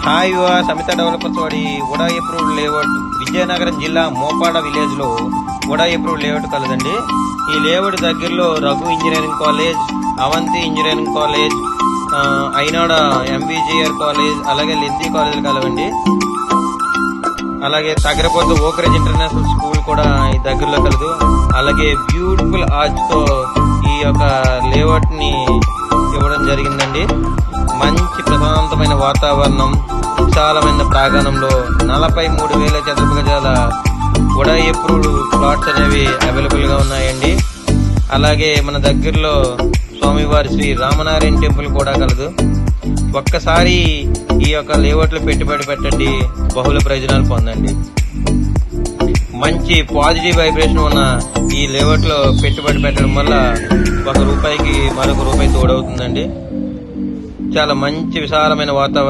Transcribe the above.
Hi Samitha developers వాడి ఉడా approved layout Vizianagaram జిల్లా Mopada village లో ఉడా అప్రూవ్డ్ లేఅవుట్ కలదండి. ఈ లేఅవుట్ దగ్గరలో Raghu engineering college, Avanti engineering college, Ainada MBGR college, అలాగే లెంది కాలేజీలు కలవండి. అలాగే తగరపోతు ఓకరేజ్ ఇంటర్నేషనల్ స్కూల్ కూడా ఈ దగ్గరలో కలదు. అలాగే బ్యూటిఫుల్ ఆర్చ్ తో ఈ యొక్క లేఅవుట్ ని ఇవ్వడం జరిగిందండి. మంచి ప్రశాంతమైన వాతావరణం, విశాలమైన ప్రాంగణంలో 43,000 చదరపు గజాల ఉడా అప్రూవ్డ్ ప్లాట్స్ అనేవి అవైలబుల్ గా ఉన్నాయండి. అలాగే మన దగ్గరలో స్వామివారి శ్రీ రామనారాయణ టెంపుల్ కూడా కలదు. ఒక్కసారి ఈ యొక్క లేఅవుట్ లో పెట్టుబడి పెట్టండి, బహుళ ప్రయోజనాలు పొందండి. మంచి పాజిటివ్ వైబ్రేషన్ ఉన్న ఈ లేఅవుట్ లో పెట్టుబడి పెట్టడం వల్ల ₹1కి మరొక రూపాయి తోడవుతుందండి. చాలా మంచి విశాలమైన వాతావరణం.